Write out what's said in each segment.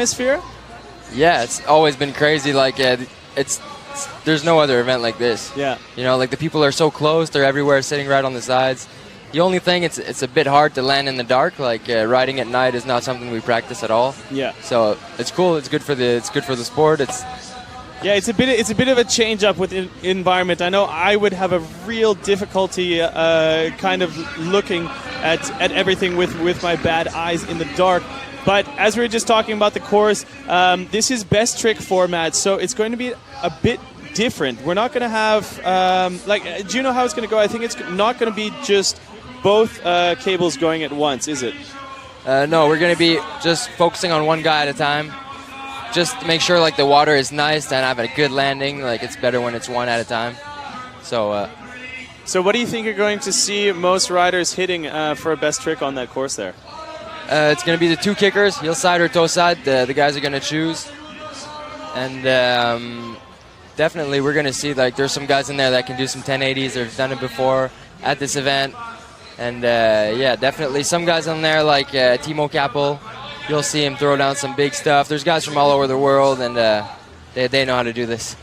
atmosphere? Yeah, it's always been crazy. Like, there's no other event like this. Yeah. You know, like the people are so close. They're everywhere, sitting right on the sides. The only thing, it's a bit hard to land in the dark. Like riding at night is not something we practice at all. Yeah. So it's cool. It's good for the sport. Yeah, it's a bit of a change up with the environment. I know I would have a real difficulty kind of looking at everything with my bad eyes in the dark. But as we were just talking about the course, this is best trick format, so it's going to be a bit different. We're not going to have do you know how it's going to go? I think it's not going to be just both cables going at once, is it? No, we're going to be just focusing on one guy at a time. Just to make sure like the water is nice and have a good landing. Like it's better when it's one at a time. So what do you think you're going to see most riders hitting for a best trick on that course there? It's going to be the two kickers, heel side or toe side. The guys are going to choose. And definitely we're going to see like there's some guys in there that can do some 1080s. They've done it before at this event. And yeah, definitely some guys on there like Timo Kappel. You'll see him throw down some big stuff. There's guys from all over the world, and they know how to do this.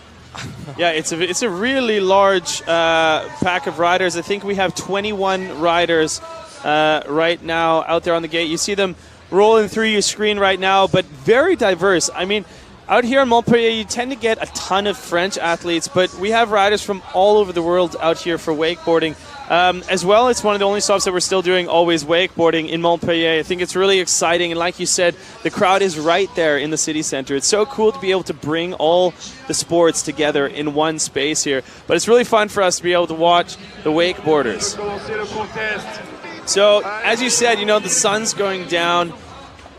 Yeah, it's a really large pack of riders. I think we have 21 riders right now out there on the gate. You see them rolling through your screen right now, but very diverse. I mean, out here in Montpellier, you tend to get a ton of French athletes, but we have riders from all over the world out here for wakeboarding. As well, it's one of the only stops that we're still doing always wakeboarding in Montpellier. I think it's really exciting, and like you said, the crowd is right there in the city center. It's so cool to be able to bring all the sports together in one space here. But it's really fun for us to be able to watch the wakeboarders. So, as you said, you know, the sun's going down.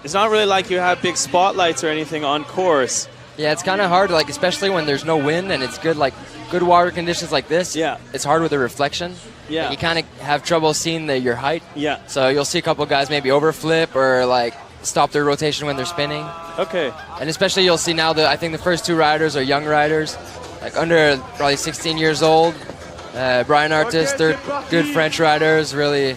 It's not really like you have big spotlights or anything on course. Yeah, it's kind of hard, like especially when there's no wind and it's good, like good water conditions like this. Yeah, it's hard with the reflection. Yeah, like, you kind of have trouble seeing your height. Yeah, so you'll see a couple guys maybe overflip or like stop their rotation when they're spinning. Okay. And especially you'll see now that I think the first two riders are young riders, like under probably 16 years old. Brian Artist, they're good French riders. Really,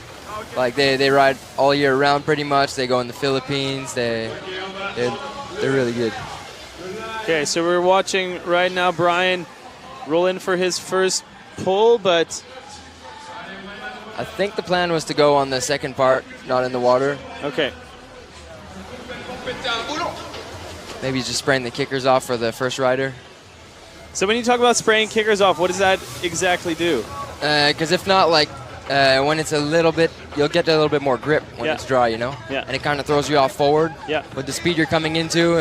like they ride all year round pretty much. They go in the Philippines. They're really good. Okay, so we're watching right now Brian roll in for his first pull, but I think the plan was to go on the second part, not in the water. Okay. Maybe just spraying the kickers off for the first rider. So when you talk about spraying kickers off, what does that exactly do? Because if not, like when it's a little bit, you'll get a little bit more grip when it's dry, you know? Yeah. And it kind of throws you off forward. Yeah. With the speed you're coming into,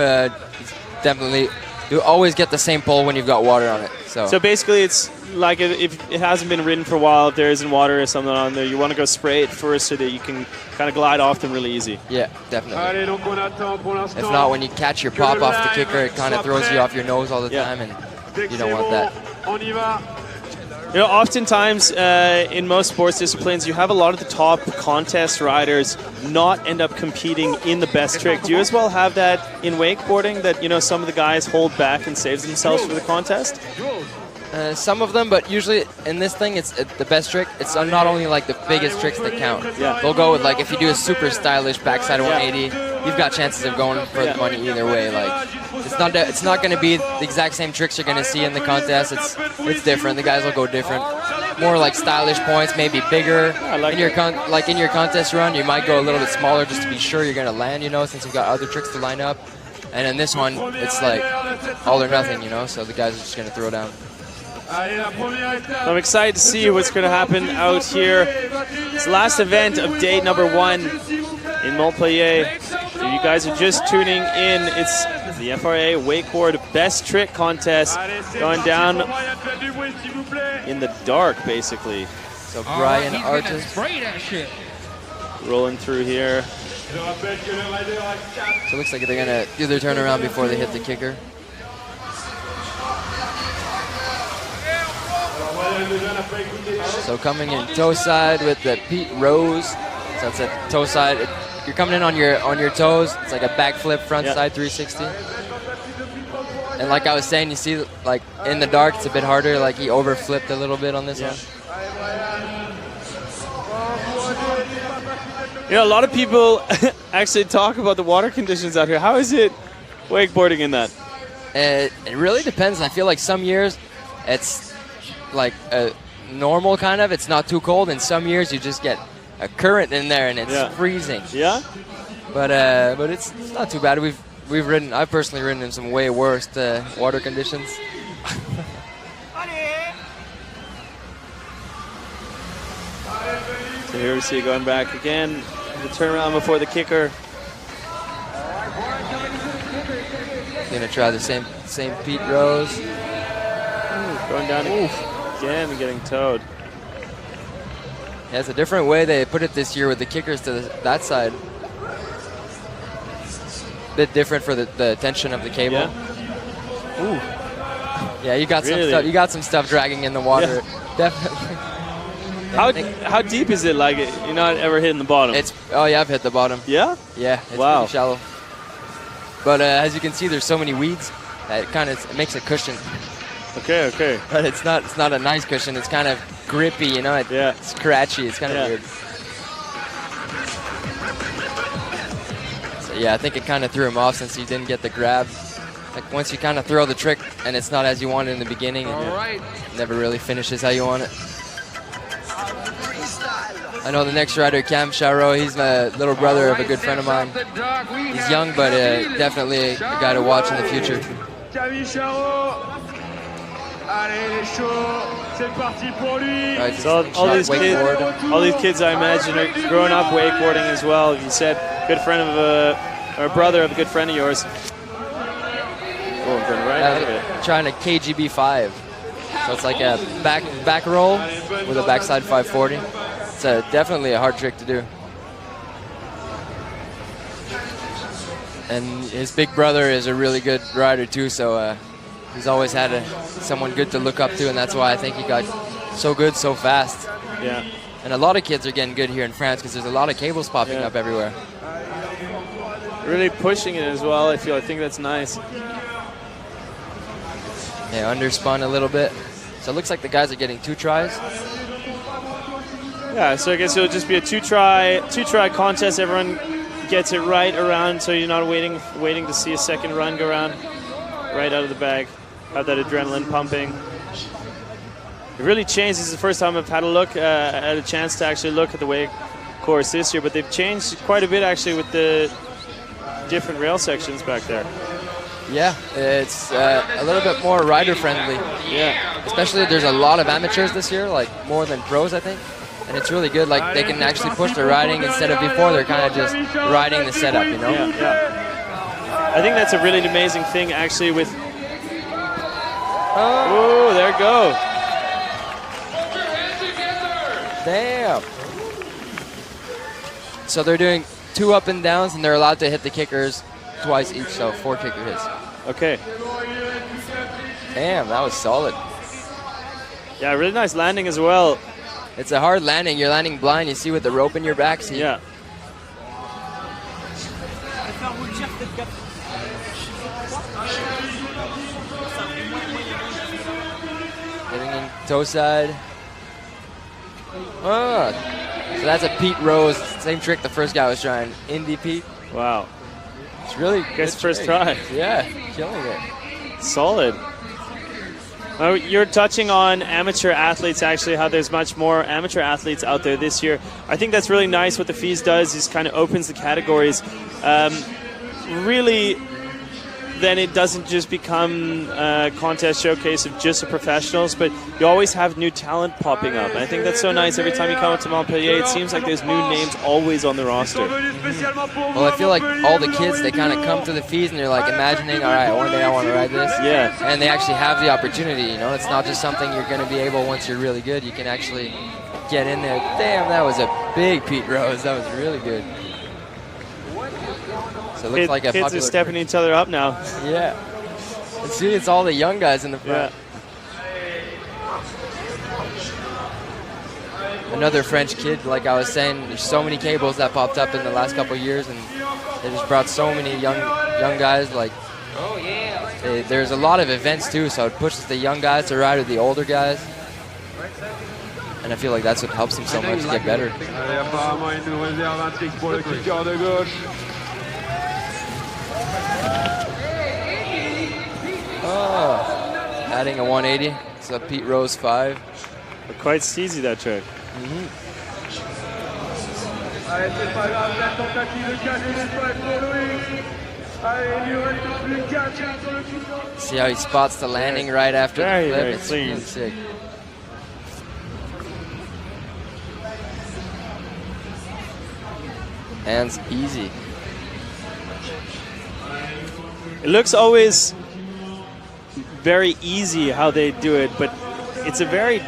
it's definitely, you always get the same pull when you've got water on it. So basically it's like if it hasn't been ridden for a while, if there isn't water or something on there, you want to go spray it first so that you can kind of glide off them really easy. Yeah, definitely. If not, when you catch your pop off the kicker, it kind of throws you off your nose all the time, and you don't want that. You know, oftentimes in most sports disciplines, you have a lot of the top contest riders not end up competing in the best trick. Do you as well have that in wakeboarding, that, you know, some of the guys hold back and save themselves for the contest? Some of them, but usually in this thing, it's the best trick. It's not only like the biggest tricks that count. Yeah. They'll go with like if you do a super stylish backside 180, you've got chances of going for the money either way. Like it's not going to be the exact same tricks you're going to see in the contest. It's different. The guys will go different. More like stylish points, maybe bigger. Like in your contest run, you might go a little bit smaller just to be sure you're going to land. You know, since you've got other tricks to line up. And in this one, it's like all or nothing. You know, so the guys are just going to throw down. I'm excited to see what's going to happen out here. It's the last event of day number 1 in Montpellier. If you guys are just tuning in, it's the FRA Wakeboard Best Trick Contest going down in the dark, basically. So Brian Artist rolling through here. So it looks like they're going to do their turnaround before they hit the kicker. So coming in toe side with the Pete Rose. So it's a toe side. You're coming in on your toes. It's like a backflip front side 360. And like I was saying, you see like in the dark it's a bit harder. Like he overflipped a little bit on this one. You know, a lot of people actually talk about the water conditions out here. How is it wakeboarding in that? It really depends. I feel like some years it's like a normal kind of. It's not too cold. And some years you just get a current in there and it's freezing. Yeah. But it's not too bad. I've personally ridden in some way worse water conditions. So here we see it going back again. The turnaround before the kicker. Gonna try the same Pete Rose. Going down again and getting towed. Yeah, it's a different way they put it this year with the kickers to that side. Bit different for the tension of the cable. Yeah. Ooh. Yeah, you got Really? some stuff. You got some stuff dragging in the water. Yeah. Definitely. How deep is it? Like you're not ever hitting the bottom? Oh yeah, I've hit the bottom. Yeah. Yeah. It's wow. pretty shallow. But as you can see, there's so many weeds that it makes a cushion. Okay. Okay. But it's not a nice cushion. It's kind of grippy, you know. It's scratchy. It's kind of weird. So yeah, I think it kind of threw him off since he didn't get the grab. Like once you kind of throw the trick and it's not as you want it in the beginning, it never really finishes how you want it. I know the next rider, Cam Charo, he's my little brother of a good friend of mine. He's young, but definitely a guy to watch in the future. Right, so all these kids, I imagine, are growing up wakeboarding as well. You said good friend of or brother of a good friend of yours. Oh, going right out of it. Trying a KGB 5. So it's like a back roll with a backside 540. It's definitely a hard trick to do. And his big brother is a really good rider too, so he's always had someone good to look up to, and that's why I think he got so good so fast. Yeah. And a lot of kids are getting good here in France because there's a lot of cables popping up everywhere. Really pushing it as well, I feel. I think that's nice. Yeah, underspun a little bit. So it looks like the guys are getting 2 tries. Yeah, so I guess it'll just be a two try contest. Everyone gets it right around, so you're not waiting to see a second run go around. Right out of the bag. Have that adrenaline pumping. It really changed. This is the first time I've had a chance to actually look at the wake course this year, but they've changed quite a bit actually with the different rail sections back there. Yeah, it's a little bit more rider friendly. Yeah. Especially there's a lot of amateurs this year, like more than pros, I think. And it's really good, like they can actually push their riding instead of before they're kind of just riding the setup, you know? Yeah. I think that's a really amazing thing actually with... Oh, there it goes. Damn. So they're doing 2 up and downs and they're allowed to hit the kickers twice each, so 4 kicker hits. Okay. Damn, that was solid. Yeah, really nice landing as well. It's a hard landing. You're landing blind. You see with the rope in your back. See? Yeah. Getting in toe side. Oh, so that's a Pete Rose. Same trick the first guy was trying. Indie Pete. Wow. It's really good first try. Yeah, killing it. Solid. You're touching on amateur athletes, actually, how there's much more amateur athletes out there this year. I think that's really nice. What the FISE does is kind of opens the categories. Really, then it doesn't just become a contest showcase of just the professionals, but you always have new talent popping up. And I think that's so nice. Every time you come up to Montpellier, it seems like there's new names always on the roster. Well, I feel like all the kids, they kind of come to the FISE and they're like imagining, all right, one day I want to ride this. Yeah. And they actually have the opportunity, you know. It's not just something you're going to be able once you're really good. You can actually get in there. Damn, that was a big Pete Rose. That was really good. So it looks like a kids are stepping each other up now. Yeah. And see, it's all the young guys in the front. Yeah. Another French kid, like I was saying, there's so many cables that popped up in the last couple of years, and they just brought so many young guys. Like, there's a lot of events too, so it pushes the young guys to ride with the older guys. And I feel like that's what helps them so much to get better. adding a 180. It's a Pete Rose 5. But quite steezy, that trick. See how he spots the landing right after Very, the flip? very It's clean. really sick. Hands easy. It looks always very easy how they do it, but it's a very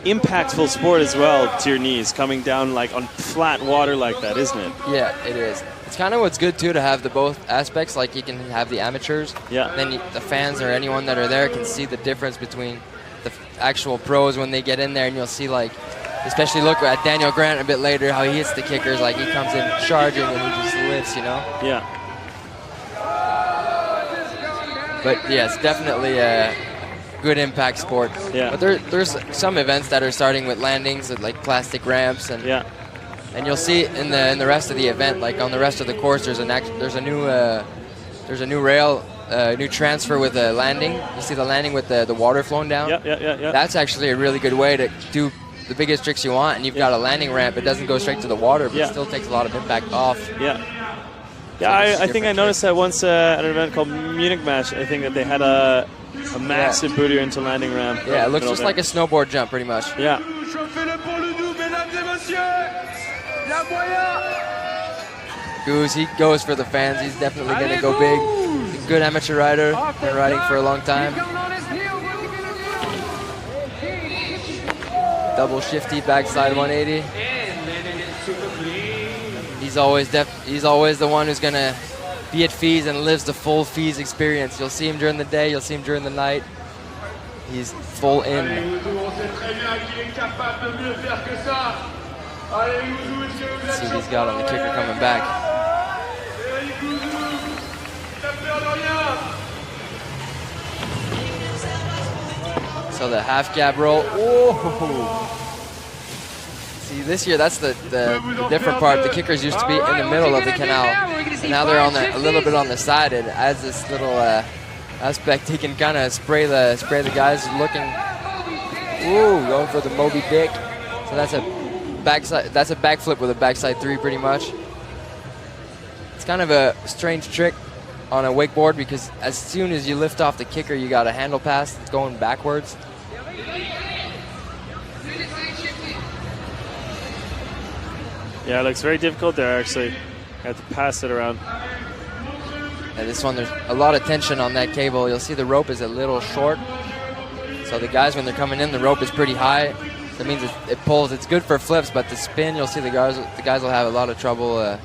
impactful sport as well to your knees, coming down like on flat water like that, isn't it? Yeah, it is. It's kind of what's good too to have the both aspects. Like you can have the amateurs, Yeah. then the fans or anyone that are there can see the difference between the actual pros when they get in there, and you'll see like, especially look at Daniel Grant a bit later, how he hits the kickers. Like he comes in charging and he just lifts, you know. Yeah. But yeah, it's definitely a good impact sport. Yeah. But there's some events that are starting with landings at like plastic ramps, and Yeah. and you'll see in the rest of the event, like on the rest of the course, there's a new rail, new transfer with a landing. You see the landing with the water flowing down. Yeah. That's actually a really good way to do the biggest tricks you want, and you've got a landing ramp. It doesn't go straight to the water, but it still takes a lot of impact off. Yeah. Yeah, I think I noticed that once at an event called Munich Match. I think that they had a massive booty into landing ramp. Yeah, it looks just like a snowboard jump, pretty much. Yeah. Goose, he goes for the fans. He's definitely going to go big. He's a good amateur rider. Been riding for a long time. Double shifty backside 180. He's always the one who's going to be at FISE and lives the full FISE experience. You'll see him during the day. You'll see him during the night. He's full in. See what he's got on the kicker coming back. So the half gap roll. Whoa! See, this year that's the different part. The kickers used to be in the middle of the canal, and now they're on a little bit on the side. It adds this little aspect. He can kind of spray the guys looking. Ooh, going for the Moby Dick. So that's a backside. That's a backflip with a backside 3, pretty much. It's kind of a strange trick on a wakeboard because as soon as you lift off the kicker, you got a handle pass that's going backwards. Yeah, it looks very difficult there, actually. I have to pass it around. And this one, there's a lot of tension on that cable. You'll see the rope is a little short. So the guys, when they're coming in, the rope is pretty high. That means it pulls. It's good for flips, but the spin, you'll see the guys will have a lot of trouble.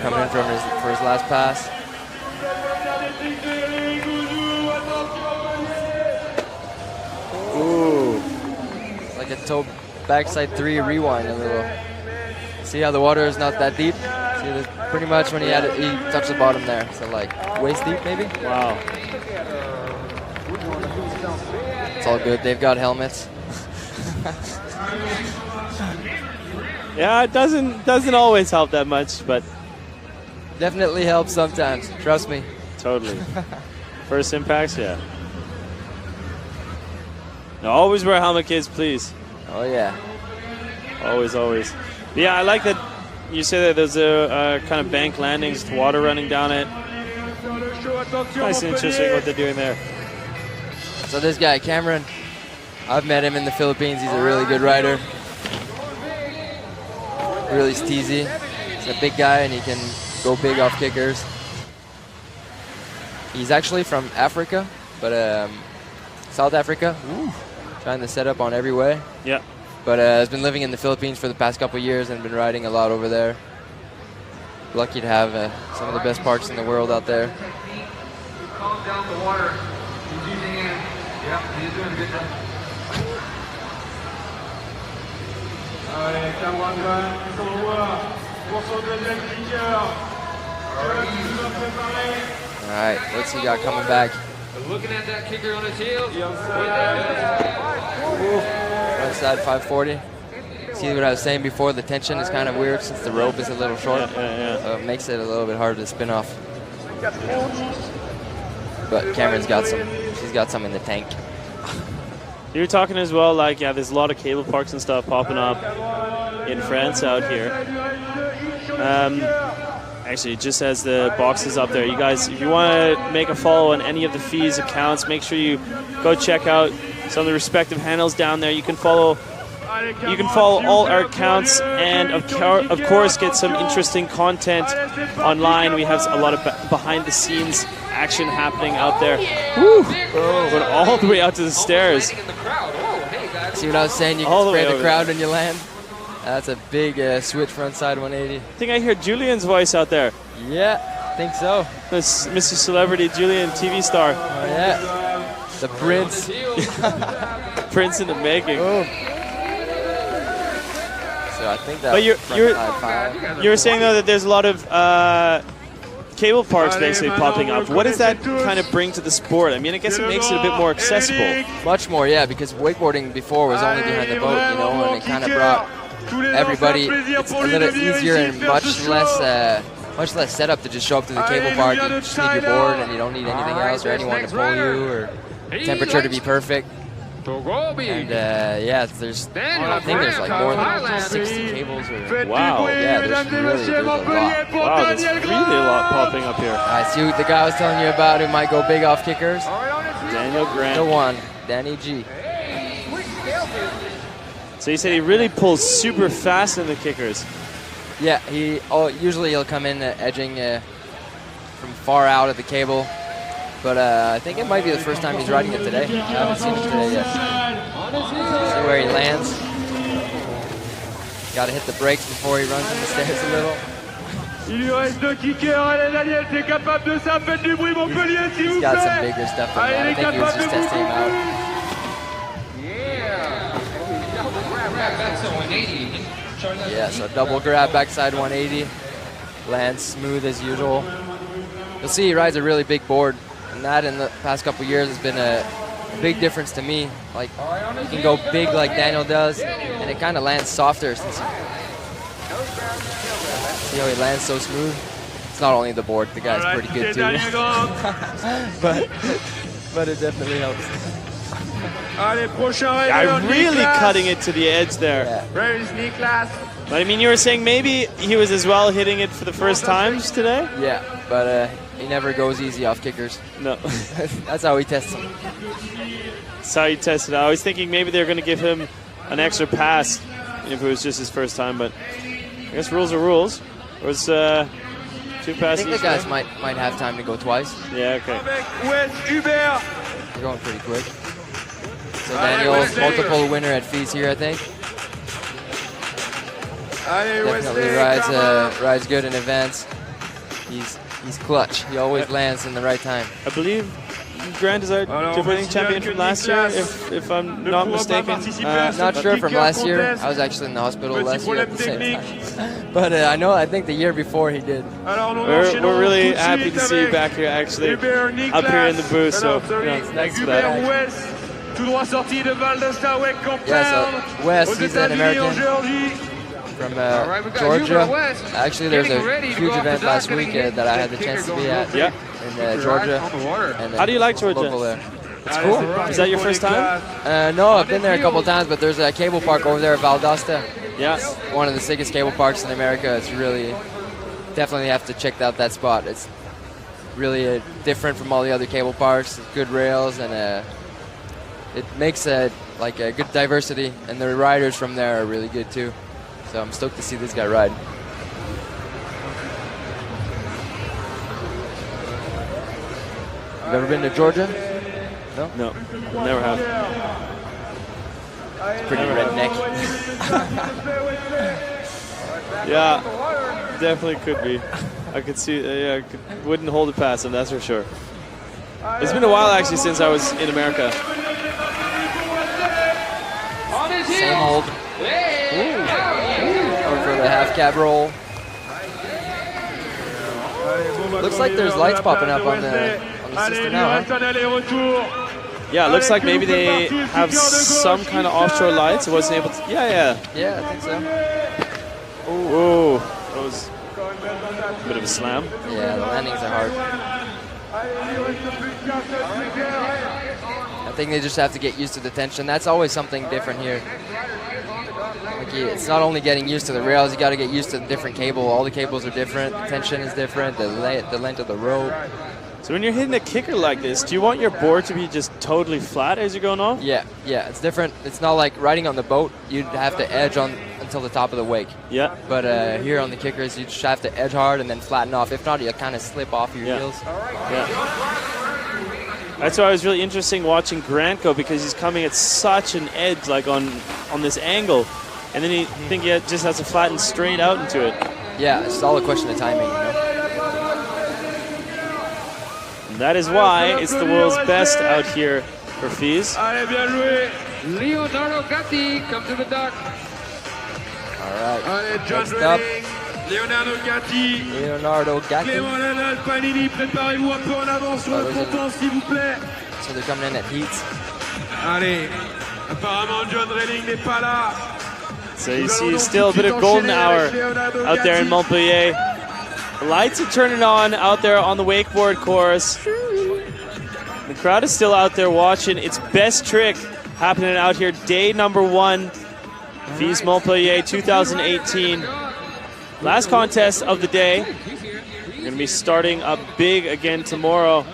Coming in for his last pass. Ooh. It's like a toe backside 3 rewind a little. See how the water is not that deep? See, pretty much when he had it, he touched the bottom there. So like waist deep maybe? Wow. It's all good. They've got helmets. Yeah, it doesn't always help that much, but definitely helps sometimes. Trust me. totally. First impacts, yeah. No, always wear a helmet, kids, please. Oh yeah. Always, always. Yeah, I like that you say that there's a kind of bank landings with water running down it. Nice and interesting what they're doing there. So this guy, Cameron, I've met him in the Philippines. He's a really good rider. Really steezy. He's a big guy and he can go big off kickers. He's actually from Africa, but South Africa. Ooh. Trying to set up on every way. Yeah. But has been living in the Philippines for the past couple of years and been riding a lot over there. Lucky to have some of the best parks in the world out there. Calm down the water. He's using it. Yeah, he's doing a good job. Allez, Kawangan, ils sont au revoir pour son deuxième kicker. All right, what's he got coming back? Looking at that kicker on his heels. Ooh. outside 540. See what I was saying before? The tension is kind of weird since the rope is a little short. So it makes it a little bit harder to spin off. But Cameron's got some. She's got some in the tank. You were talking as well, like, yeah, there's a lot of cable parks and stuff popping up in France out here. Actually, just as the box is up there, you guys, if you want to make a follow on any of the FISE accounts, make sure you go check out some of the respective handles down there. You can follow all our accounts, and of course get some interesting content online. We have a lot of behind the scenes action happening out there. Woo! Going all the way out to the stairs. See what I was saying? You can spray the crowd when you land. That's a big switch frontside 180. I think I hear Julian's voice out there. Yeah, I think so. This Mr. Celebrity Julian, TV star. Oh yeah, the Prince. Prince in the making. Oh. So I think that. But you were saying though that there's a lot of cable parks basically popping up. What does that kind of bring to the sport? I mean, I guess it makes it a bit more accessible. Much more, yeah, because wakeboarding before was only behind the boat, you know, and it kind of brought everybody. It's a little easier and much less setup to just show up to the cable park. You just need your board, and you don't need anything else or anyone to pull you or temperature to be perfect. And yeah, I think there's like more than 60 cables. Wow. Yeah, there's a lot. Wow, there's really a lot popping up here. I see what the guy I was telling you about who might go big off kickers. Daniel Grant. The one, Danny G. So you said he really pulls super fast in the kickers. Yeah, usually he'll come in edging from far out of the cable. But I think it might be the first time he's riding it today. I haven't seen him today yet. See where he lands. Got to hit the brakes before he runs in the stairs a little. Il lui reste 2 kickers. Allez, Daniel, t'es capable de ça. Faites du bruit, Montpellier, s'il vous plaît. He's got some bigger stuff than that. I think he was just testing him out. Yeah, so double grab backside 180. Lands smooth as usual. You'll see he rides a really big board. And that in the past couple years has been a big difference to me. Like, you can go big like Daniel does, and it kind of lands softer. See how he lands so smooth? It's not only the board, the guy's pretty good too. but it definitely helps. Yeah, really cutting it to the edge there. Yeah. But I mean, you were saying maybe he was as well hitting it for the first times today? Yeah, but he never goes easy off kickers. No. That's how he tests them. That's how he tested it. I was thinking maybe they were going to give him an extra pass if it was just his first time, but I guess rules are rules. It was 2 passes. I think the guys might have time to go twice. Yeah, okay. They're going pretty quick. So Daniel's multiple winner at FISE here, I think. Definitely rides good in advance. He's clutch. He always lands in the right time. I believe Grant is our defending champion from last year, if I'm not mistaken. Not sure from last year. I was actually in the hospital last year at the same time. But I think the year before he did. We're really happy to see you back here, actually, up here in the booth. So thanks for that. Yeah, so Wes, he's an American from Georgia. Actually, there's a huge event last week that I had the chance to be at in Georgia. And, how do you like Georgia? There. It's cool. Is that your first time? No, I've been there a couple of times, but there's a cable park over there, Valdosta. Yeah. It's one of the sickest cable parks in America. It's really, definitely have to check out that spot. It's really different from all the other cable parks. Good rails, and it makes a good diversity, and the riders from there are really good too. So I'm stoked to see this guy ride. You've ever been to Georgia? No? No, never have. It's pretty redneck. Yeah, definitely could be. I could see, wouldn't hold it past him, that's for sure. It's been a while actually since I was in America. Same hold. Going for the half cab roll. Looks like there's lights popping up on the system now, huh? Yeah, it looks like maybe they have some kind of offshore lights. It wasn't able to. Yeah. Yeah, I think so. Oh, that was a bit of a slam. Yeah, the landings are hard. I think they just have to get used to the tension. That's always something different here. Like it's not only getting used to the rails, you got to get used to the different cable. All the cables are different. The tension is different. The length of the rope. So when you're hitting a kicker like this, do you want your board to be just totally flat as you're going off? Yeah, it's different. It's not like riding on the boat. You'd have to edge on until the top of the wake. Yeah. But here on the kickers, you just have to edge hard and then flatten off. If not, you kind of slip off your heels. Yeah. That's why it was really interesting watching Grant go, because he's coming at such an edge, like on this angle, and then he just has to flatten straight out into it. Yeah, it's all a question of timing, you know. And that is why it's the world's best out here for FISE. Allez, bien joué. Leonardo Gatti, come to the dock. All right. Allez, John Next up, Leonardo Gatti. Leonardo Gatti. Clément Lanal, Panini, préparez-vous un peu en avance sur le ponton, s'il vous plaît. So they're coming in at heats. Allez, apparemment John Relling n'est pas là. So you see still a bit of golden hour out there in Montpellier. The lights are turning on out there on the wakeboard course. The crowd is still out there watching. It's best trick happening out here. Day number 1, FISE Montpellier 2018. Last contest of the day. We're going to be starting up big again tomorrow.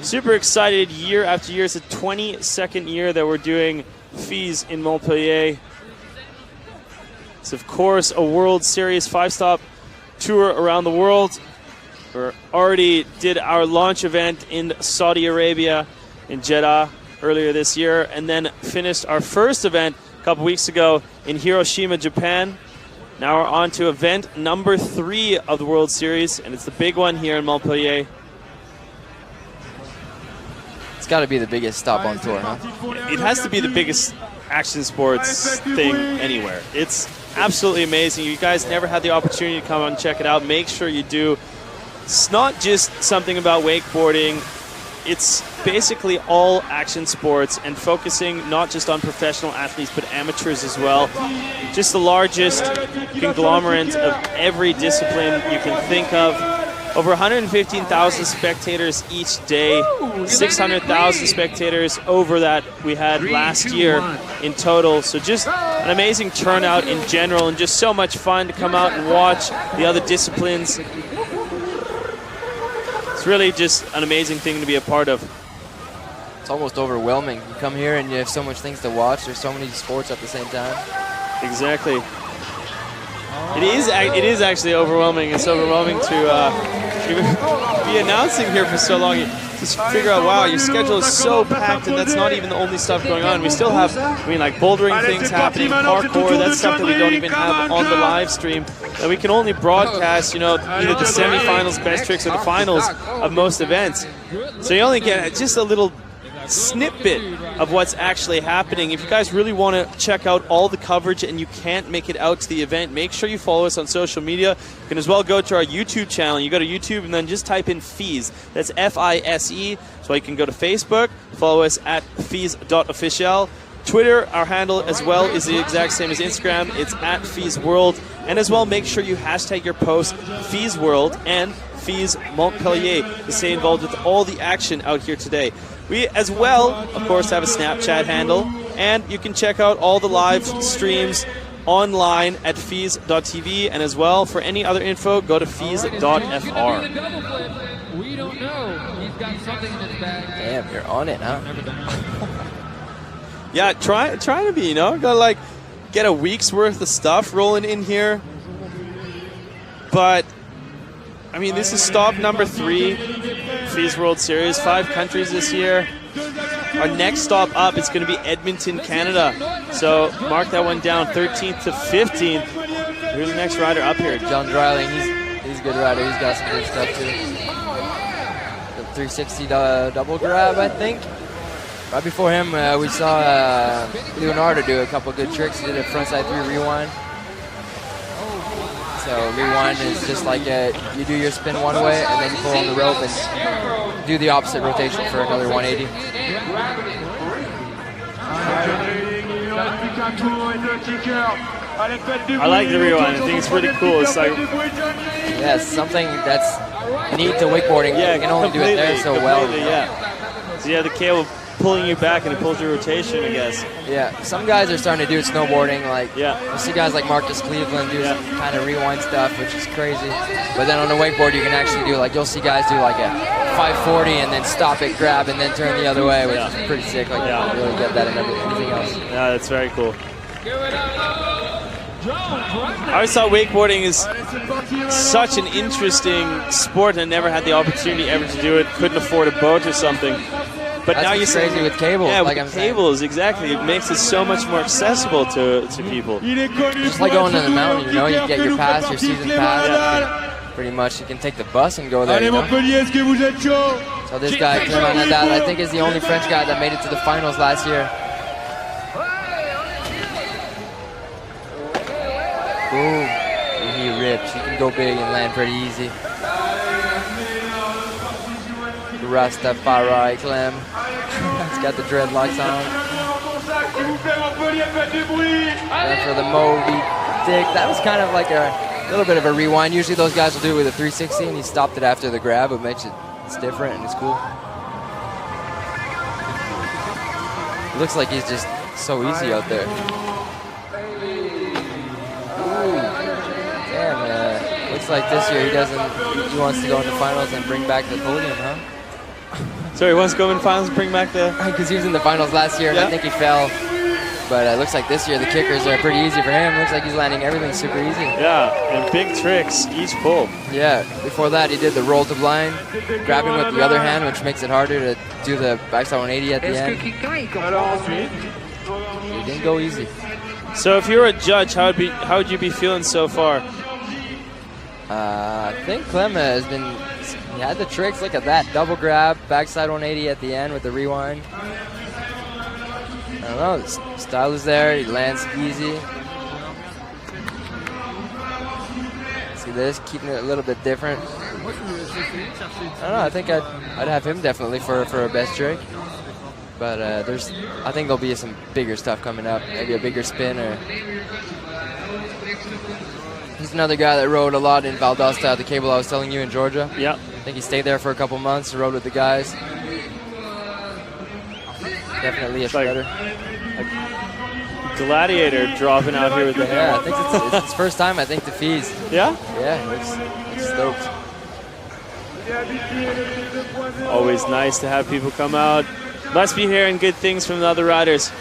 Super excited year after year. It's the 22nd year that we're doing FISE in Montpellier. It's of course a World Series 5-stop tour around the world. We already did our launch event in Saudi Arabia, in Jeddah, earlier this year, and then finished our first event a couple weeks ago in Hiroshima, Japan. Now we're on to event number 3 of the World Series, and it's the big one here in Montpellier. It's got to be the biggest stop on tour, huh? It has to be the biggest action sports thing anywhere. It's absolutely amazing. You guys never had the opportunity to come and check it out. Make sure you do. It's not just something about wakeboarding. It's basically all action sports, and focusing not just on professional athletes but amateurs as well. Just the largest conglomerate of every discipline you can think of. Over 115,000 spectators each day, 600,000 spectators over that we had last year in total. So just an amazing turnout in general, and just so much fun to come out and watch the other disciplines. It's really just an amazing thing to be a part of. It's almost overwhelming. You come here and you have so much things to watch. There's so many sports at the same time. Exactly. It is actually overwhelming. It's overwhelming to even be announcing here for so long. You just figure out, wow, your schedule is so packed, and that's not even the only stuff going on. We still have, like bouldering things happening, parkour, that's stuff that we don't even have on the live stream, that we can only broadcast, either the semifinals, best tricks, or the finals of most events. So you only get just a little snippet of what's actually happening. If you guys really want to check out all the coverage and you can't make it out to the event, make sure you follow us on social media. You can as well go to our YouTube channel. You go to YouTube and then just type in FISE. That's FISE. So you can go to Facebook, follow us at FISE.official. Twitter, our handle as well, is the exact same as Instagram. It's at FISE World. And as well, make sure you hashtag your post FISE World and FISE Montpellier to stay involved with all the action out here today. We, as well, of course, have a Snapchat handle, and you can check out all the live streams online at FISE.tv, and as well, for any other info, go to FISE.fr. We don't know. He's got something in his bag. Damn, you're on it, huh? Yeah, try to be, gotta get a week's worth of stuff rolling in here. But I mean, this is stop number 3, FISE World Series, 5 countries this year. Our next stop up is going to be Edmonton, Canada. So mark that one down, 13th to 15th. Who's the next rider up here? John Dreiling, he's a good rider. He's got some good stuff too. The 360 double grab, I think. Right before him, we saw Leonardo do a couple good tricks. He did a frontside 3 rewind. So rewind is just like you do your spin one way and then you pull on the rope and do the opposite rotation for another 180. I like the rewind. I think it's really cool. It's like, Yeah, it's something that's neat to wakeboarding. yeah, You can only do it there so well. Yeah. So you have the cable pulling you back and it pulls your rotation, I guess. Yeah, some guys are starting to do snowboarding. Like, Yeah. you see guys like Marcus Cleveland do some kind of rewind stuff, which is crazy. But then on the wakeboard, you can actually do, like, you'll see guys do like a 540 and then stop it, grab, and then turn the other way, which is pretty sick. Like, you don't really get that in anything else. Yeah, that's very cool. I always thought wakeboarding is such an interesting sport, and I never had the opportunity ever to do it. Couldn't afford a boat or something. But That's now what's you crazy with cables. Yeah, like with I'm saying. cables, exactly. It makes it so much more accessible to people. Just like going to the mountain, you know, you get your pass, your season pass. Pretty much, you can take the bus and go there. You know? So this guy, Clément Nadal, I think is the only French guy that made it to the finals last year. Boom. He rips. He can go big and land pretty easy. Rastafari Clem. He's got the dreadlocks on. And for the Moby Dick, that was kind of like a little bit of a rewind. Usually those guys will do it with a 360, and he stopped it after the grab. It makes it's different and it's cool. It looks like he's just so easy out there. Damn, looks like this year he wants to go into finals and bring back the podium, huh? So he wants to go in finals and bring back the... Because he was in the finals last year, and I think he fell. But it looks like this year the kickers are pretty easy for him. Looks like he's landing everything super easy. Yeah, and big tricks each pull. Yeah, before that he did the roll to blind, grabbing with the other hand, which makes it harder to do the backside 180 at the end. He didn't go easy. So if you're a judge, how would you be feeling so far? I think Clem has been... He had the tricks. Look at that. Double grab, backside 180 at the end with the rewind. I don't know. The style is there. He lands easy. See this? Keeping it a little bit different. I don't know. I think I'd have him definitely for a best trick. But I think there'll be some bigger stuff coming up. Maybe a bigger spin or... He's another guy that rode a lot in Valdosta, the cable I was telling you in Georgia. Yeah. I think he stayed there for a couple months, rode with the guys. Definitely a shredder. Like Gladiator dropping out here with the hair. Yeah, I think it's his first time, I think, to FISE. Yeah? Yeah, looks stoked. Always nice to have people come out. Must be hearing good things from the other riders.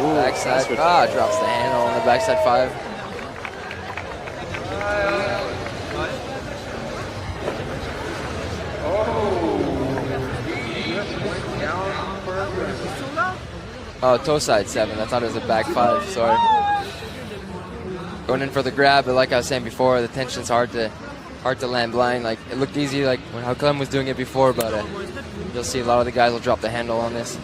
Backside, drops the handle on the backside 5. Oh, toe side 7. I thought it was a back 5, sorry. Going in for the grab, but like I was saying before, the tension's hard to land blind. Like, it looked easy like how Clem was doing it before, but you'll see a lot of the guys will drop the handle on this.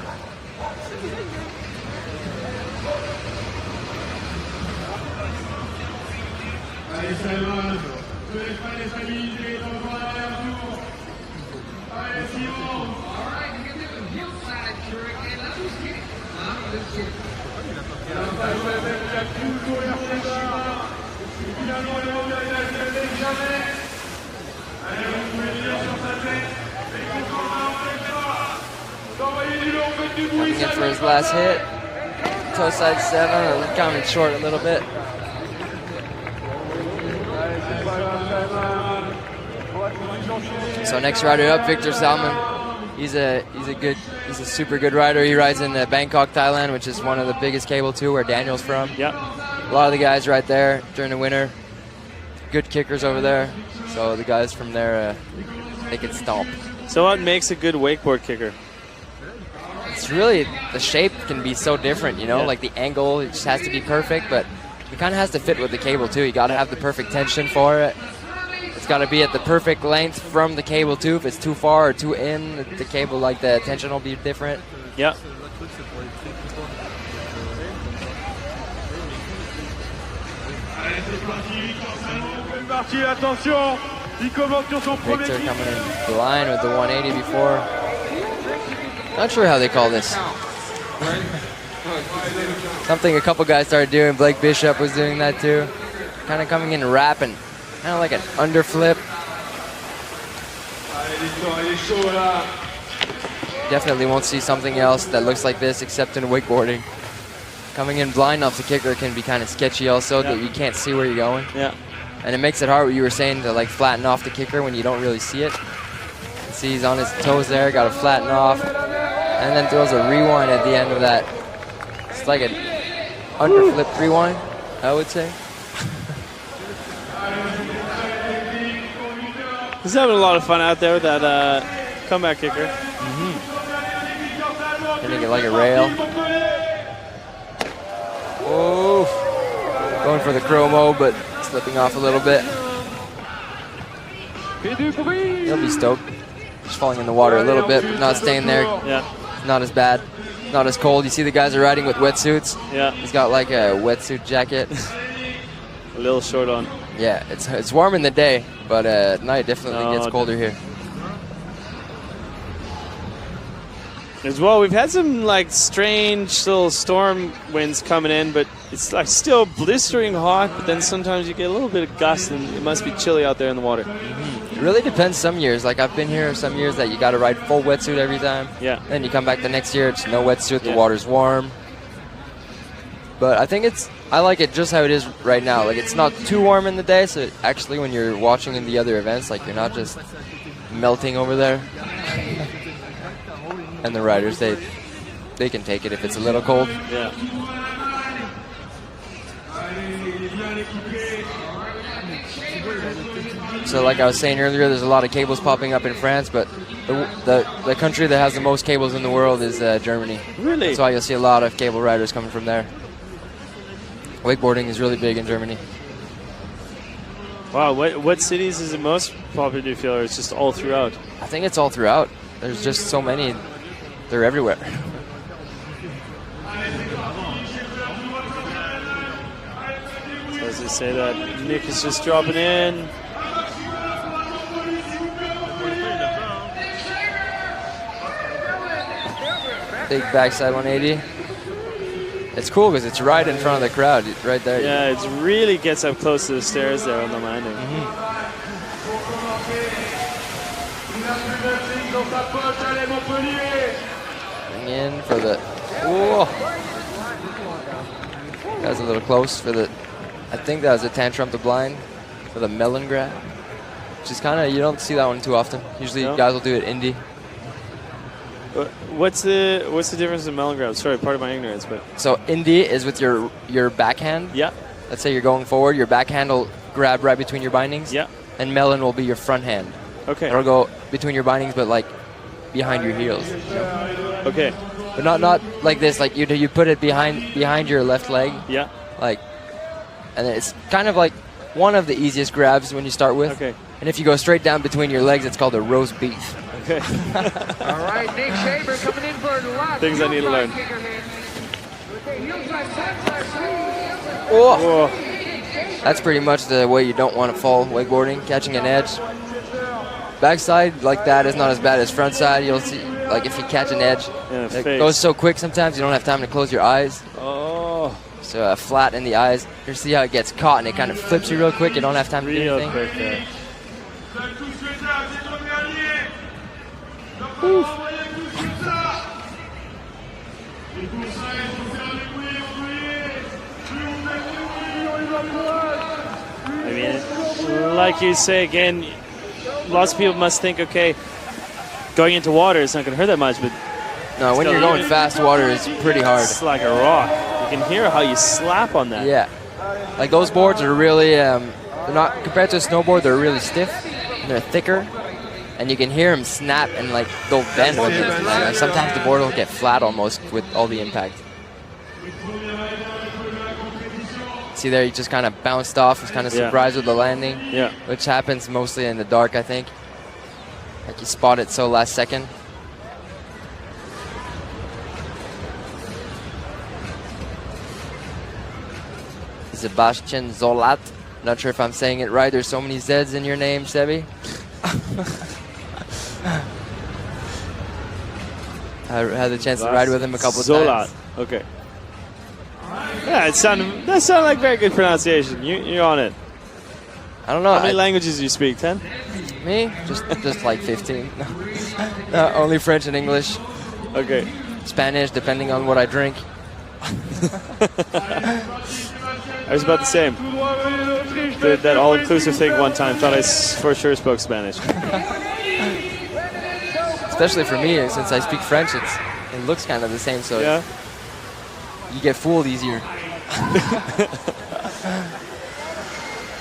Coming in for his last hit. Toe side 7, coming short a little bit. So next rider up, Victor Salmon. He's a super good rider. He rides in Bangkok, Thailand, which is one of the biggest cable too, where Daniel's from. Yep. A lot of the guys right there during the winter. Good kickers over there. So the guys from there, they can stomp. So what makes a good wakeboard kicker? It's really, the shape can be so different, you know, like the angle, it just has to be perfect, but it kind of has to fit with the cable too. You got to have the perfect tension for it. It's got to be at the perfect length from the cable too. If it's too far or too in, the cable, like the tension will be different. Yeah. Victor coming in blind with the 180 before. Not sure how they call this. Something a couple guys started doing. Blake Bishop was doing that too. Kind of coming in and rapping. Kind of like an underflip. Definitely won't see something else that looks like this except in wakeboarding. Coming in blind off the kicker can be kind of sketchy also, that you can't see where you're going. Yeah. And it makes it hard, what you were saying, to like flatten off the kicker when you don't really see it. See, he's on his toes there, got to flatten off. And then throws a rewind at the end of that. It's like an underflip rewind, I would say. He's having a lot of fun out there with that comeback kicker. Hitting it like a rail. Oh, going for the chromo, but slipping off a little bit. He'll be stoked. Just falling in the water a little bit, but not staying there. Yeah. Not as bad. Not as cold. You see the guys are riding with wetsuits. Yeah. He's got like a wetsuit jacket. A little short on. Yeah, it's warm in the day, but at night definitely gets colder here. As well, we've had some like strange little storm winds coming in, but it's like still blistering hot, but then sometimes you get a little bit of gust and it must be chilly out there in the water. It really depends some years. Like I've been here some years that you got to ride full wetsuit every time. Yeah. Then you come back the next year, it's no wetsuit, the water's warm. But I think I like it just how it is right now. Like it's not too warm in the day, so actually when you're watching in the other events, like you're not just melting over there. And the riders, they can take it if it's a little cold. Yeah. So like I was saying earlier, there's a lot of cables popping up in France, but the country that has the most cables in the world is Germany. Really? That's why you'll see a lot of cable riders coming from there. Wakeboarding is really big in Germany. Wow, what cities is it most popular, do you feel, or it's just all throughout? I think it's all throughout. There's just so many. They're everywhere. So as they say that, Nick is just dropping in. Big backside 180. It's cool because it's right in front of the crowd, right there. Yeah, it really gets up close to the stairs there on the landing. Bring in for the. Whoa! That was a little close for the. I think that was a tantrum to blind for the melon grab, which is kind of, you don't see that one too often. Usually guys will do it indie. What's the difference in melon grab? Sorry, part of my ignorance, but so indie is with your backhand. Yeah. Let's say you're going forward, your backhand will grab right between your bindings. Yeah. And melon will be your front hand. Okay. It'll go between your bindings, but like behind your heels. Okay. But not like this. Like you put it behind your left leg. Yeah. Like, and it's kind of like one of the easiest grabs when you start with. Okay. And if you go straight down between your legs, it's called a roast beef. Okay. All right, Nick Shaver coming in for the last Things I need to learn. Oh. That's pretty much the way you don't want to fall wakeboarding, catching an edge. Backside like that is not as bad as front side. You'll see, like if you catch an edge, it goes so quick sometimes you don't have time to close your eyes. Oh. So flat in the eyes. You see how it gets caught and it kind of flips you real quick. You don't have time to do anything. Real quick there. I mean, like you say again, lots of people must think, okay, going into water is not going to hurt that much, but no, when you're going fast, water is pretty hard. It's like a rock. You can hear how you slap on that. Yeah, like those boards are really, they're not compared to a snowboard. They're really stiff and they're thicker, and you can hear them snap and like they'll bend with it. Like, sometimes the board will get flat almost with all the impact. See there, he just kind of bounced off. He's kind of surprised with the landing, which happens mostly in the dark, I think. Like you spot it so last second. Sebastian Zolat. Not sure if I'm saying it right. There's so many Z's in your name, Sebi. I had the chance to ride with him a couple of Zolat. times. Okay. Yeah, that sounded like very good pronunciation. You're on it. I don't know. How many languages do you speak? 10? Me? Just like 15. No, only French and English. Okay. Spanish, depending on what I drink. I was about the same. Did that all-inclusive thing one time. Thought I for sure spoke Spanish. Especially for me, since I speak French, it looks kind of the same, so Yeah. you get fooled easier.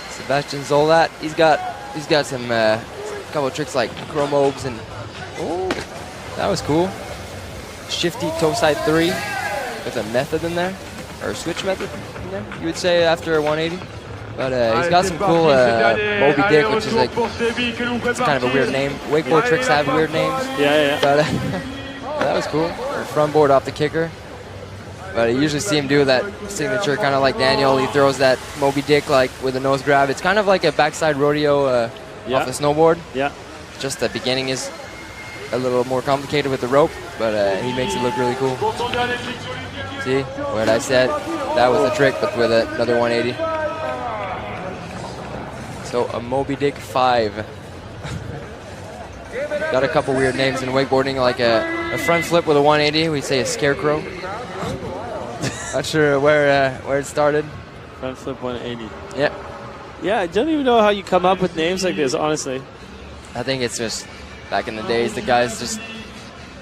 Sebastian Zolat, he's got some couple of tricks like chromobes and oh, that was cool. Shifty toe side 3 with a method in there, or a switch method in there, you would say, after a 180. But he's got some cool Moby Dick, which is like, it's kind of a weird name. Wakeboard tricks have weird names. Yeah. But that was cool. Front board off the kicker. But I usually see him do that signature, kind of like Daniel. He throws that Moby Dick like with a nose grab. It's kind of like a backside rodeo off the snowboard. Yeah. Just the beginning is a little more complicated with the rope, but he makes it look really cool. See what I said? That was the trick, but with another 180. So a Moby Dick 5. Got a couple weird names in wakeboarding, like a front flip with a 180. We say a scarecrow. Not sure where it started. Front flip 180. Yeah. Yeah, I don't even know how you come up with names like this, honestly. I think it's just back in the days, the guys just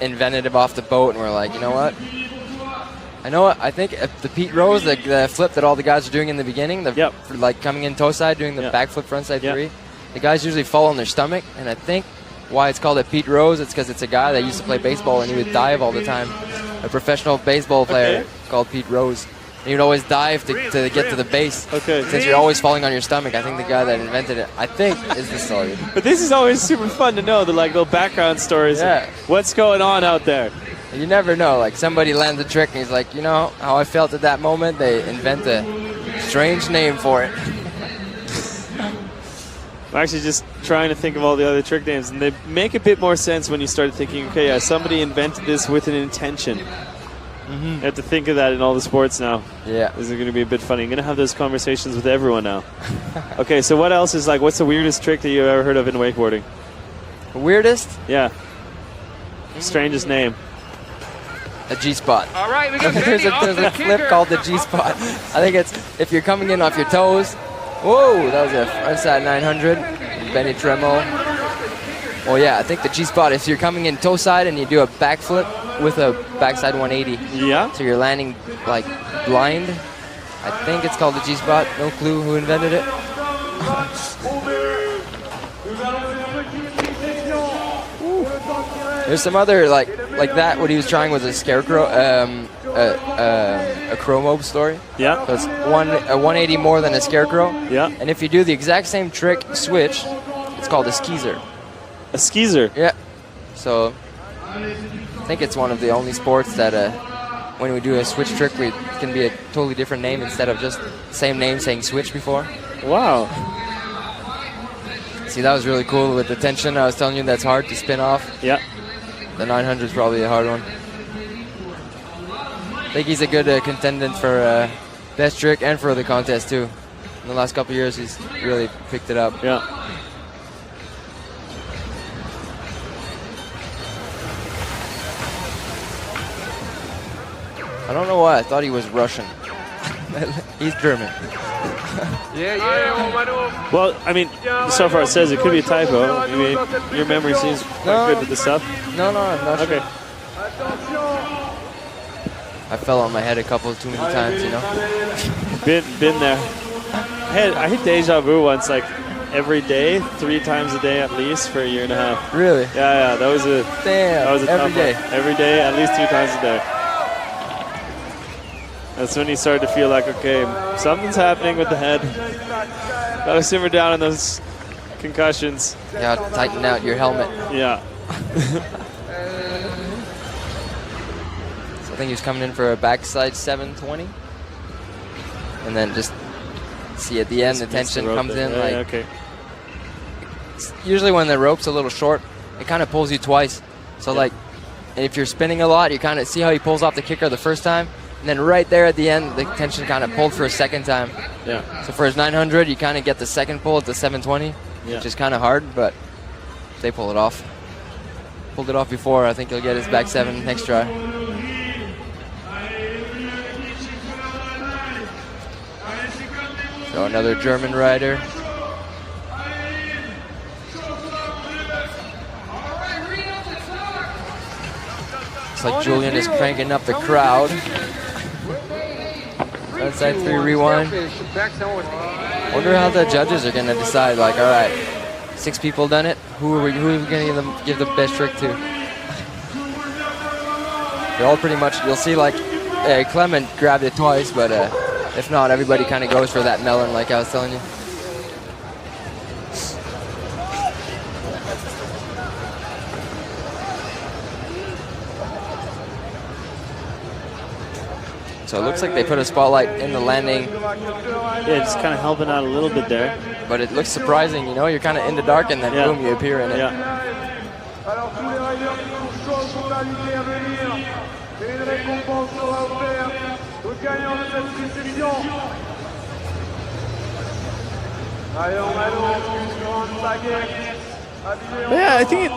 invented it off the boat, and we're like, you know what? I think the Pete Rose, the flip that all the guys are doing in the beginning, for like coming in toe side, doing the back flip front side 3, the guys usually fall on their stomach, and I think why it's called a Pete Rose, it's because it's a guy that used to play baseball, and he would dive all the time. A professional baseball player called Pete Rose. And he would always dive to get to the base. Okay. Since you're always falling on your stomach, I think the guy that invented it, I think, is the story. But this is always super fun to know, the like little background stories. Yeah. Of what's going on out there. You never know. Like somebody lands a trick and he's like, you know how I felt at that moment? They invent a strange name for it. I'm actually just trying to think of all the other trick names, and they make a bit more sense when you start thinking, okay, yeah, somebody invented this with an intention. You have to think of that in all the sports now. Yeah. This is going to be a bit funny. I'm going to have those conversations with everyone now. Okay, so what else is like, what's the weirdest trick that you've ever heard of in wakeboarding? Weirdest? Yeah. Strangest name. A G-spot. All right, we got there's a flip called the G-spot. I think it's if you're coming in off your toes. Whoa, that was a frontside 900. Benny Tremel. Well, yeah, I think the G-spot, if you're coming in toe side and you do a backflip with a backside 180. Yeah. So you're landing like blind. I think it's called the G-spot. No clue who invented it. There's some other like that. What he was trying was a scarecrow, a chromobe story. Yeah. So it's a 180 more than a scarecrow. Yeah. And if you do the exact same trick switch, it's called a skeezer. A skeezer. Yeah. So I think it's one of the only sports that when we do a switch trick, it can be a totally different name instead of just the same name saying switch before. Wow. See, that was really cool with the tension. I was telling you that's hard to spin off. Yeah. The 900 is probably a hard one. I think he's a good contendant for best trick and for the contest too. In the last couple of years, he's really picked it up. Yeah. I don't know why I thought he was Russian. He's German. Well, I mean, so far it says it could be a typo. I mean, your memory seems quite good with this stuff. No, I'm not Okay. sure. I fell on my head a couple too many times, you know. Been there. I hit deja vu once, like every day, 3 times a day at least for a year and a half. Really? Yeah. That was a Damn. tough one. Every day, at least 2 times a day. That's when you start to feel like, okay, something's happening with the head. Gotta simmer down on those concussions. You gotta tighten out your helmet. Yeah. So I think he was coming in for a backside 720. And then just see at the end, the tension comes in. Like, okay. Usually when the rope's a little short, it kind of pulls you twice. So like and if you're spinning a lot, you kind of see how he pulls off the kicker the first time, and then right there at the end, the tension kind of pulled for a second time. Yeah. So for his 900, you kind of get the second pull at the 720, which is kind of hard, but they pull it off. Pulled it off before. I think he'll get his back 7 next try. So another German rider. Looks like Julian is cranking up the crowd. Outside 3 rewind. Wonder how the judges are going to decide, like, all right, 6 people done it. Who are we going to give the best trick to? They're all pretty much, you'll see, like, Clement grabbed it twice, but if not, everybody kind of goes for that melon, like I was telling you. So it looks like they put a spotlight in the landing. Yeah, just kind of helping out a little bit there. But it looks surprising, you know, you're kind of in the dark and then boom, you appear in it. Yeah. Yeah, I think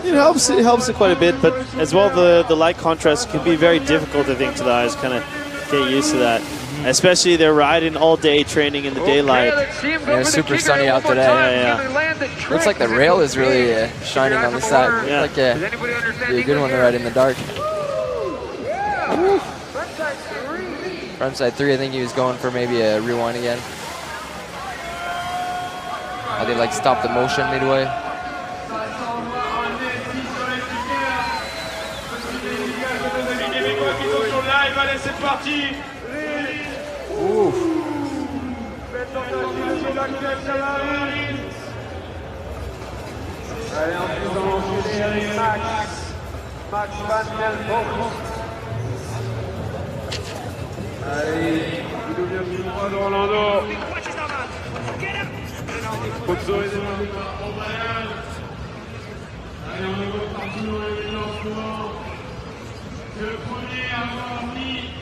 it helps. It helps it quite a bit, but as well the light contrast can be very difficult, I think, to the eyes. Kind of get used to that, especially they're riding all day, training in the daylight. Yeah, it's super sunny out today. Yeah. Looks like the rail is really shining on the side. Yeah. Looks like be a good one to ride in the dark. Frontside 3, I think he was going for maybe a rewind again. How they like stop the motion midway. Ooh.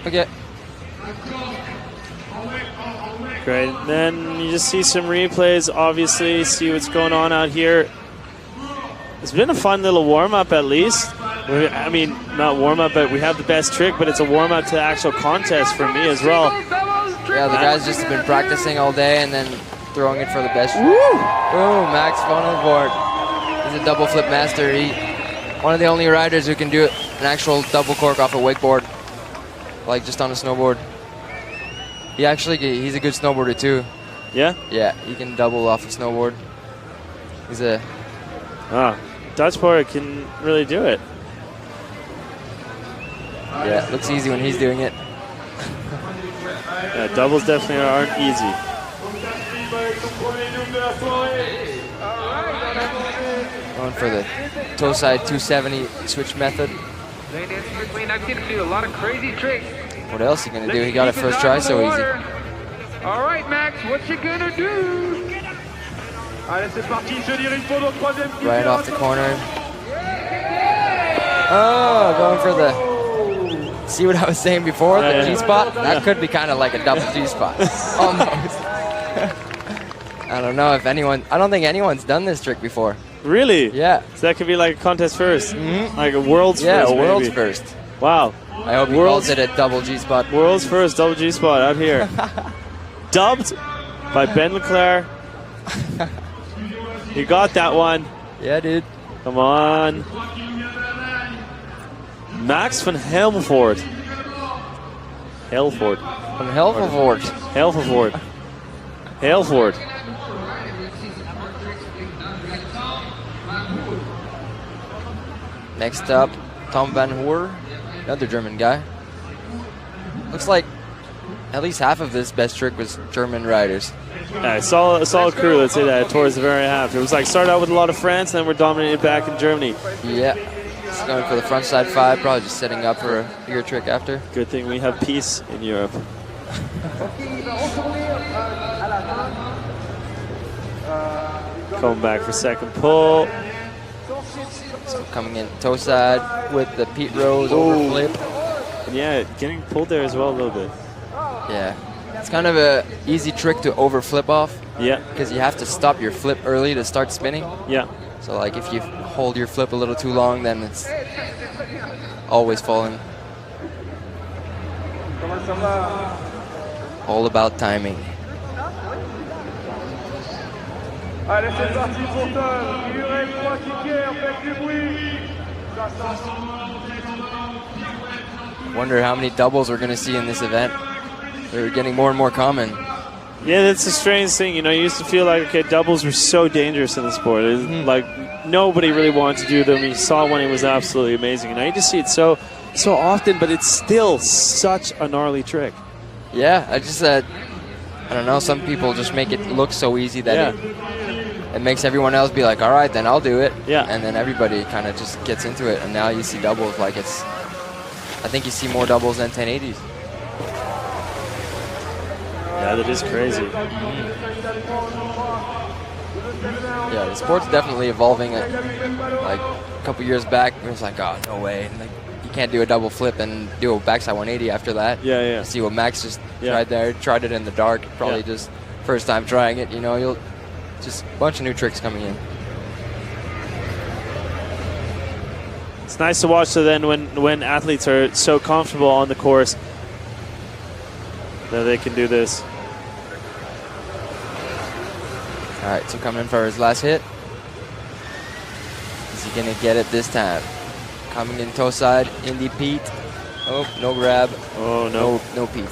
Okay. Great. Then you just see some replays, obviously, see what's going on out here. It's been a fun little warm-up at least. I mean, not warm-up, but we have the best trick, but it's a warm-up to the actual contest for me as well. Yeah, the guys just have been practicing all day and then throwing it for the best trick. Boom, Max on board. He's a double flip master. One of the only riders who can do an actual double cork off a wakeboard, like just on a snowboard. He's a good snowboarder too. Yeah? Yeah, he can double off a snowboard. He's a... Dutch boy can really do it. Yeah, it looks easy when he's doing it. Yeah, doubles definitely aren't easy. Going for the toe side 270 switch method. I've seen him do a lot of crazy tricks. What else is he gonna do? He got it first try so easy. All right, Max, what you gonna do? Right off the corner. Oh, going for the... See what I was saying before? The G-spot? That could be kind of like a double G-spot. Almost. I don't know if anyone... I don't think anyone's done this trick before. Really? Yeah. So that could be like a contest first? Like a world's first, Yeah, a maybe. world's first. Wow. I hope he calls it a double G-spot. World's first double G-spot out here. Dubbed by Ben Leclerc. You got that one. Yeah, dude. Come on. Max van Helmvoort. Helvoort. Van Helmvoort. Helmvoort. Helvoort. Next up, Tom Van Hoor, another German guy. Looks like at least half of this best trick was German riders. Yeah, solid crew, let's say that, towards the very half. It was like started out with a lot of France, and then we're dominated back in Germany. Yeah. He's going for the front side 5, probably just setting up for a bigger trick after. Good thing we have peace in Europe. Coming back for second pull. So coming in toe side with the Pete Rose over flip. Yeah, getting pulled there as well a little bit. Yeah, it's kind of a easy trick to over flip off. Yeah. Because you have to stop your flip early to start spinning. Yeah. So like if you hold your flip a little too long, then it's always falling. All about timing. Allez, c'est parti pour Tom. Il reste 3 kickers, faites du bruit. Wonder how many doubles we're going to see in this event. They're getting more and more common. Yeah, that's the strange thing. You know, you used to feel like, okay, doubles were so dangerous in the sport. Like, nobody really wanted to do them. You saw one, it was absolutely amazing. And now you just see it so often, but it's still such a gnarly trick. Yeah, I don't know, some people just make it look so easy that it makes everyone else be like, all right, then I'll do it. Yeah. And then everybody kind of just gets into it. And now you see doubles like I think you see more doubles than 1080s. Yeah, that is crazy. Yeah, the sport's definitely evolving. Like a couple years back, it was like, oh, no way. Like, you can't do a double flip and do a backside 180 after that. Yeah, yeah. You see what Max just tried there. Tried it in the dark. Probably just first time trying it. You know, you'll just a bunch of new tricks coming in. It's nice to watch. So then when athletes are so comfortable on the course that they can do this. All right, so coming in for his last hit. Is he going to get it this time? Coming in toe side, Indy Pete. Oh, no grab. Oh, no. No Pete.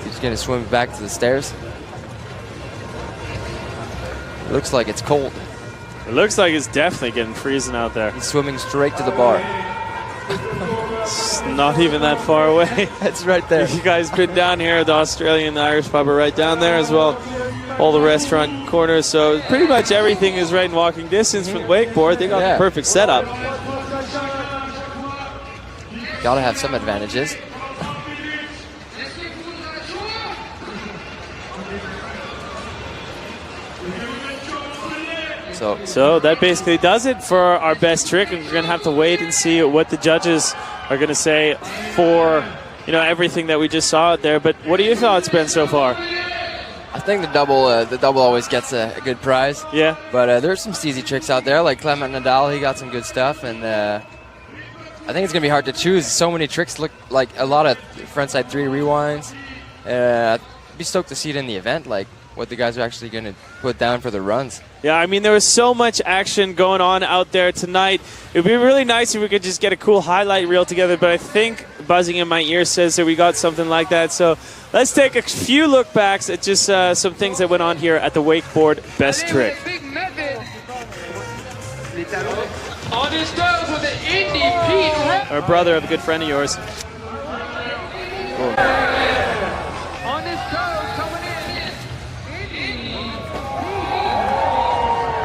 He's going to swim back to the stairs. Looks like it's cold. It looks like it's definitely getting freezing out there. He's swimming straight to the bar. It's not even that far away. It's right there. You guys been down here at the Australian Irish pub are right down there as well. All the restaurant corners. So pretty much everything is right in walking distance from the wakeboard. They got the perfect setup. Gotta have some advantages. So that basically does it for our best trick, and we're going to have to wait and see what the judges are going to say for, you know, everything that we just saw out there. But what are your thoughts, Ben, so far? I think the double always gets a good prize. Yeah. But there's some easy tricks out there, like Clement Nadal. He got some good stuff, and I think it's going to be hard to choose. So many tricks look like a lot of frontside 3 rewinds. I'd be stoked to see it in the event, like what the guys are actually going to put down for the runs. Yeah, I mean, there was so much action going on out there tonight. It would be really nice if we could just get a cool highlight reel together, but I think buzzing in my ear says that we got something like that. So let's take a few look backs at just some things that went on here at the wakeboard best trick. On his toes with an Indy Pete. Our brother of a good friend of yours. On his toes, coming in.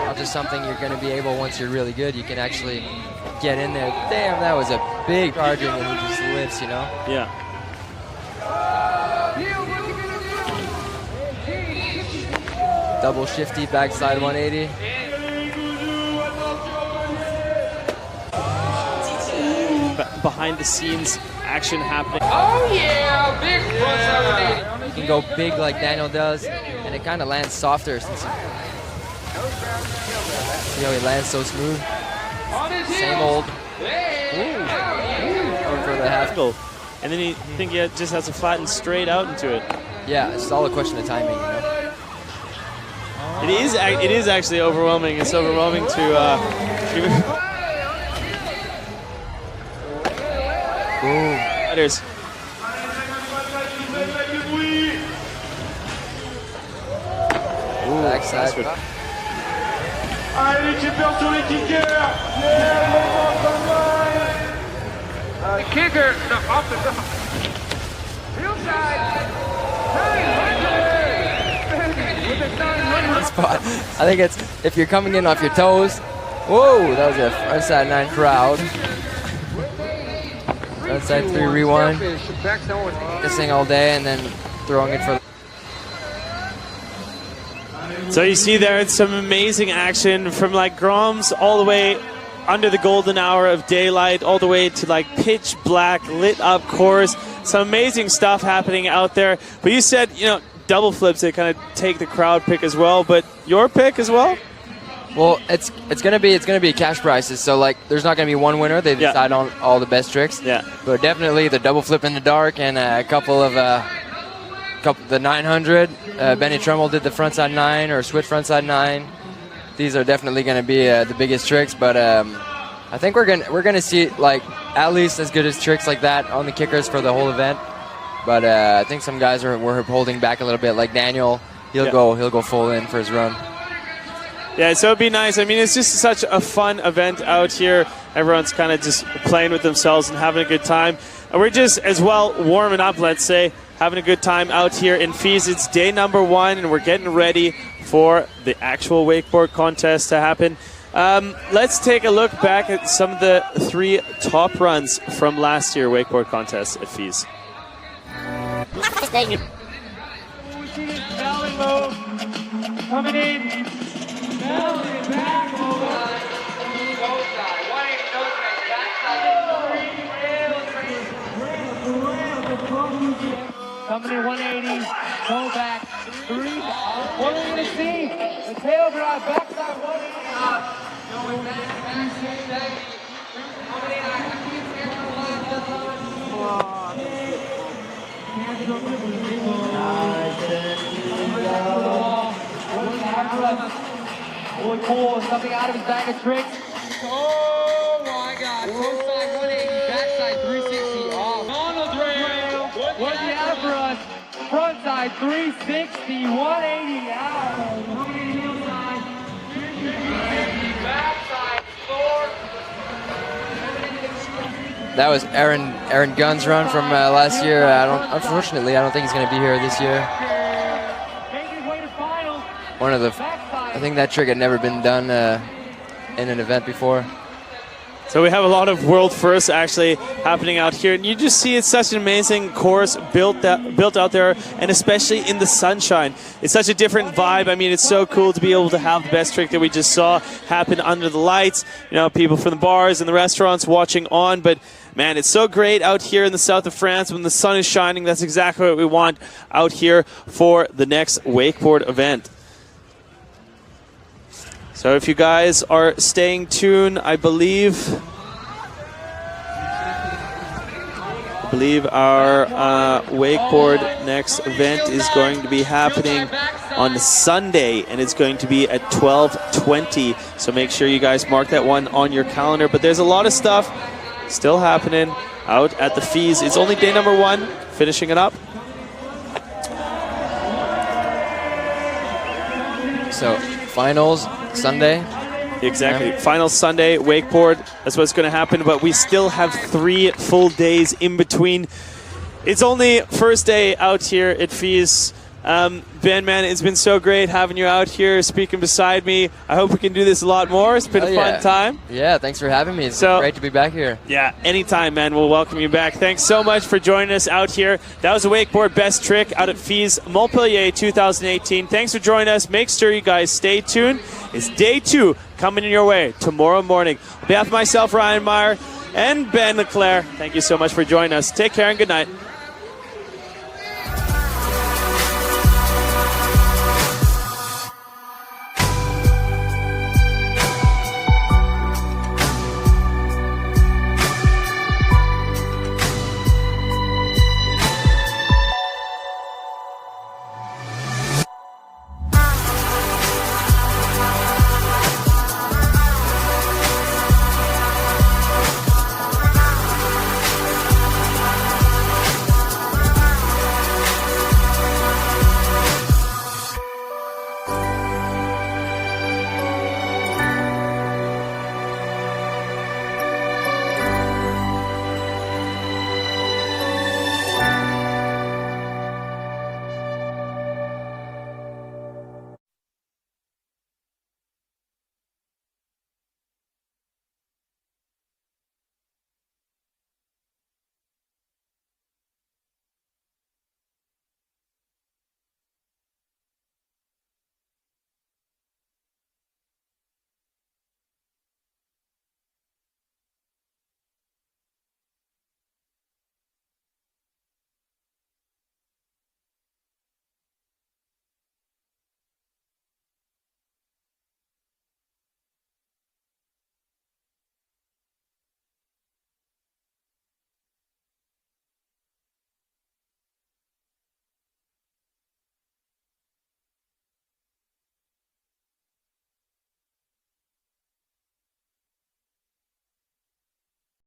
Not just something you're going to be able, once you're really good, you can actually get in there. Damn, that was a big charging, and he just lifts, you know? Yeah. Double shifty backside 180. Behind the scenes action happening. Oh yeah, big front 780. You can go big like Daniel does, and it kind of lands softer. Since see how he lands so smooth? Same old. Going for the half goal. And then you think he just has to flatten straight out into it. Yeah, it's all a question of timing, you know? It is actually overwhelming. It's overwhelming to Boom. Fighters. Backside. Allez, les kickers sur les kickers. The kicker, no, off the top. Real side. 900. Spot. I think it's, if you're coming in off your toes. Whoa, that was a frontside 9 crowd. Frontside 3 rewind. This thing all day and then throwing it for. So you see there, it's some amazing action from like Groms all the way under the golden hour of daylight, all the way to like pitch black, lit up course. Some amazing stuff happening out there. But you said, you know, double flips, they kind of take the crowd pick as well. But your pick as well? Well, it's gonna be cash prizes. So like, there's not gonna be one winner. They decide on all the best tricks. Yeah. But definitely the double flip in the dark and a couple of the 900. Benny Trumbull did the frontside 9 or switch frontside 9. These are definitely gonna be the biggest tricks. But I think we're gonna see like at least as good as tricks like that on the kickers for the whole event. But I think some guys were holding back a little bit. Like Daniel, he'll go full in for his run. Yeah, so it'd be nice. I mean, it's just such a fun event out here. Everyone's kind of just playing with themselves and having a good time. And we're just as well warming up, let's say, having a good time out here in FISE. It's day number 1, and we're getting ready for the actual wakeboard contest to happen. Let's take a look back at some of the 3 top runs from last year's wakeboard contest at FISE. Coming in. Back coming in 180, toe back, 3. What are we going to see? The tail drive, backside 180. Going back, 360. Boy, Cole, something out of his bag of tricks. Oh my God! Toe side 180, backside 360 off. Donald Rail, what's he out for us? Front side 360, 180 out. Backside 4. That was Aaron Gunn's run from last year. Unfortunately, I don't think he's going to be here this year. I think that trick had never been done in an event before. So we have a lot of world firsts actually happening out here, and you just see it's such an amazing course built out there, and especially in the sunshine. It's such a different vibe. I mean, it's so cool to be able to have the best trick that we just saw happen under the lights. You know, people from the bars and the restaurants watching on, but man, it's so great out here in the south of France when the sun is shining. That's exactly what we want out here for the next wakeboard event. So if you guys are staying tuned, I believe our wakeboard next event is going to be happening on Sunday, and it's going to be at 12:20. So make sure you guys mark that one on your calendar. But there's a lot of stuff still happening out at the FISE. It's only day number 1, finishing it up. So finals Sunday. Exactly. Yeah. Final Sunday, wakeboard. That's what's going to happen. But we still have 3 full days in between. It's only first day out here at FISE. Ben, man, it's been so great having you out here speaking beside me. I hope we can do this a lot more. It's been a fun time. Yeah, thanks for having me. It's great to be back here. Yeah, anytime, man. We'll welcome you back. Thanks so much for joining us out here. That was a wakeboard best trick out at FISE Montpellier 2018. Thanks for joining us. Make sure you guys stay tuned. It's day 2 coming in your way tomorrow morning. On behalf of myself, Ryan Meyer, and Ben LeClaire, thank you so much for joining us. Take care and good night.